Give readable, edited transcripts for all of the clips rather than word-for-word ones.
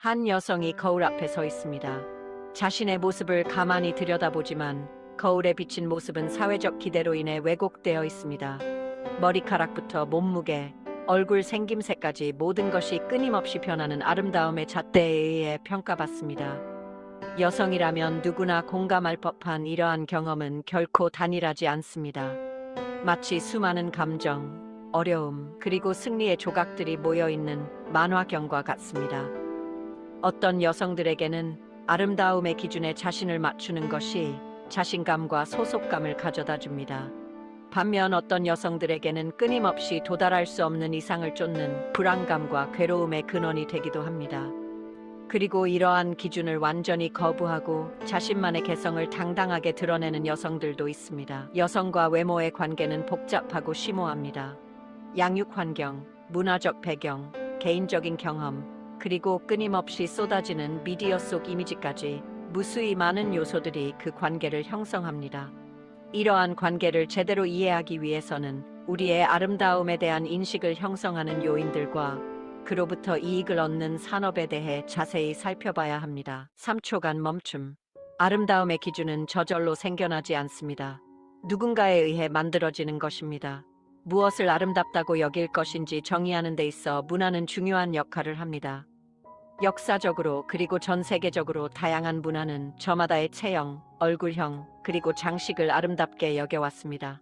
한 여성이 거울 앞에 서 있습니다. 자신의 모습을 가만히 들여다보지만 거울에 비친 모습은 사회적 기대로 인해 왜곡되어 있습니다. 머리카락부터 몸무게, 얼굴 생김새까지 모든 것이 끊임없이 변하는 아름다움의 잣대에 의해 평가받습니다. 여성이라면 누구나 공감할 법한 이러한 경험은 결코 단일하지 않습니다. 마치 수많은 감정, 어려움, 그리고 승리의 조각들이 모여있는 만화경과 같습니다. 어떤 여성들에게는 아름다움의 기준에 자신을 맞추는 것이 자신감과 소속감을 가져다 줍니다. 반면 어떤 여성들에게는 끊임없이 도달할 수 없는 이상을 쫓는 불안감과 괴로움의 근원이 되기도 합니다. 그리고 이러한 기준을 완전히 거부하고 자신만의 개성을 당당하게 드러내는 여성들도 있습니다. 여성과 외모의 관계는 복잡하고 심오합니다. 양육 환경, 문화적 배경, 개인적인 경험, 그리고 끊임없이 쏟아지는 미디어 속 이미지까지 무수히 많은 요소들이 그 관계를 형성합니다. 이러한 관계를 제대로 이해하기 위해서는 우리의 아름다움에 대한 인식을 형성하는 요인들과 그로부터 이익을 얻는 산업에 대해 자세히 살펴봐야 합니다. 3초간 멈춤. 아름다움의 기준은 저절로 생겨나지 않습니다. 누군가에 의해 만들어지는 것입니다. 무엇을 아름답다고 여길 것인지 정의하는 데 있어 문화는 중요한 역할을 합니다. 역사적으로 그리고 전 세계적으로 다양한 문화는 저마다의 체형, 얼굴형, 그리고 장식을 아름답게 여겨왔습니다.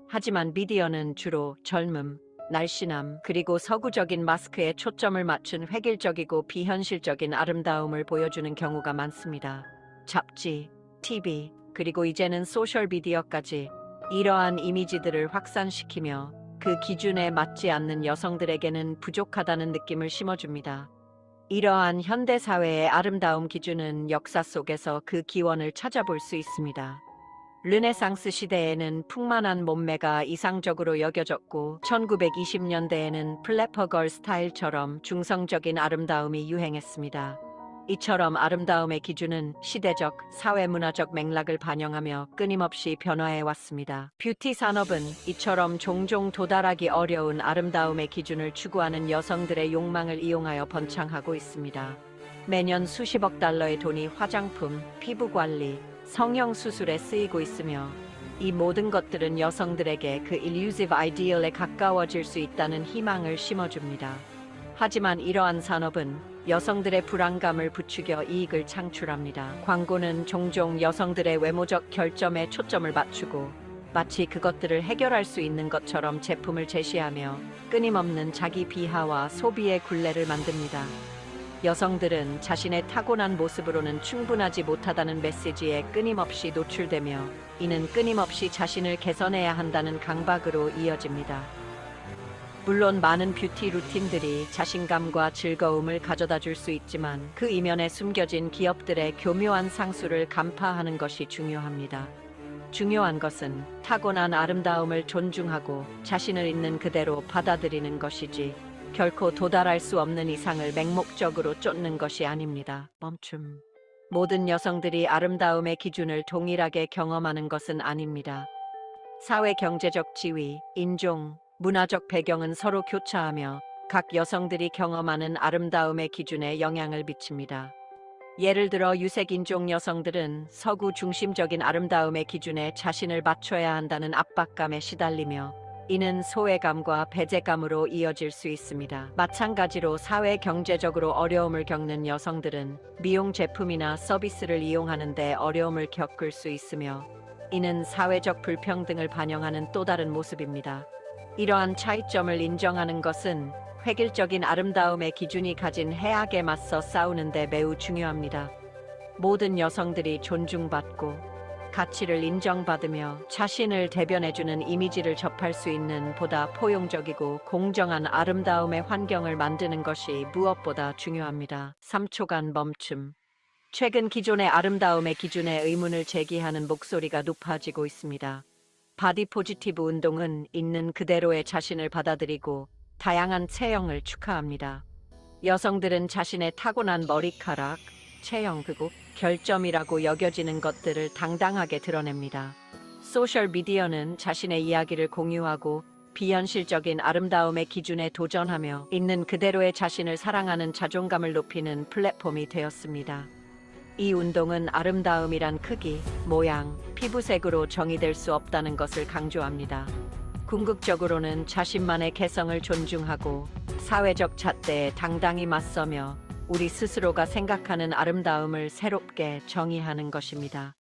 하지만 미디어는 주로 젊음, 날씬함, 그리고 서구적인 마스크에 초점을 맞춘 획일적이고 비현실적인 아름다움을 보여주는 경우가 많습니다. 잡지, TV, 그리고 이제는 소셜미디어까지 이러한 이미지들을 확산시키며 그 기준에 맞지 않는 여성들에게는 부족하다는 느낌을 심어줍니다. 이러한 현대사회의 아름다움 기준은 역사 속에서 그 기원을 찾아볼 수 있습니다. 르네상스 시대에는 풍만한 몸매가 이상적으로 여겨졌고 1920년대에는 플래퍼걸 스타일처럼 중성적인 아름다움이 유행했습니다. 이처럼 아름다움의 기준은 시대적, 사회문화적 맥락을 반영하며 끊임없이 변화해 왔습니다. 뷰티 산업은 이처럼 종종 도달하기 어려운 아름다움의 기준을 추구하는 여성들의 욕망을 이용하여 번창하고 있습니다. 매년 수십억 달러의 돈이 화장품, 피부 관리, 성형 수술에 쓰이고 있으며 이 모든 것들은 여성들에게 그 일루시브 아이디얼에 가까워질 수 있다는 희망을 심어줍니다. 하지만 이러한 산업은 여성들의 불안감을 부추겨 이익을 창출합니다. 광고는 종종 여성들의 외모적 결점에 초점을 맞추고 마치 그것들을 해결할 수 있는 것처럼 제품을 제시하며 끊임없는 자기 비하와 소비의 굴레를 만듭니다. 여성들은 자신의 타고난 모습으로는 충분하지 못하다는 메시지에 끊임없이 노출되며 이는 끊임없이 자신을 개선해야 한다는 강박으로 이어집니다. 물론 많은 뷰티 루틴들이 자신감과 즐거움을 가져다 줄 수 있지만 그 이면에 숨겨진 기업들의 교묘한 상수를 간파하는 것이 중요합니다. 중요한 것은 타고난 아름다움을 존중하고 자신을 있는 그대로 받아들이는 것이지 결코 도달할 수 없는 이상을 맹목적으로 쫓는 것이 아닙니다. 멈춤. 모든 여성들이 아름다움의 기준을 동일하게 경험하는 것은 아닙니다. 사회 경제적 지위, 인종, 문화적 배경은 서로 교차하며 각 여성들이 경험하는 아름다움의 기준에 영향을 미칩니다. 예를 들어 유색인종 여성들은 서구 중심적인 아름다움의 기준에 자신을 맞춰야 한다는 압박감에 시달리며 이는 소외감과 배제감으로 이어질 수 있습니다. 마찬가지로 사회 경제적으로 어려움을 겪는 여성들은 미용 제품이나 서비스를 이용하는 데 어려움을 겪을 수 있으며 이는 사회적 불평등을 반영하는 또 다른 모습입니다. 이러한 차이점을 인정하는 것은 획일적인 아름다움의 기준이 가진 해악에 맞서 싸우는 데 매우 중요합니다. 모든 여성들이 존중받고 가치를 인정받으며 자신을 대변해주는 이미지를 접할 수 있는 보다 포용적이고 공정한 아름다움의 환경을 만드는 것이 무엇보다 중요합니다. 3초간 멈춤. 최근 기존의 아름다움의 기준에 의문을 제기하는 목소리가 높아지고 있습니다. 바디 포지티브 운동은 있는 그대로의 자신을 받아들이고 다양한 체형을 축하합니다. 여성들은 자신의 타고난 머리카락, 체형 그리고 결점이라고 여겨지는 것들을 당당하게 드러냅니다. 소셜 미디어는 자신의 이야기를 공유하고 비현실적인 아름다움의 기준에 도전하며 있는 그대로의 자신을 사랑하는 자존감을 높이는 플랫폼이 되었습니다. 이 운동은 아름다움이란 크기, 모양, 피부색으로 정의될 수 없다는 것을 강조합니다. 궁극적으로는 자신만의 개성을 존중하고 사회적 잣대에 당당히 맞서며 우리 스스로가 생각하는 아름다움을 새롭게 정의하는 것입니다.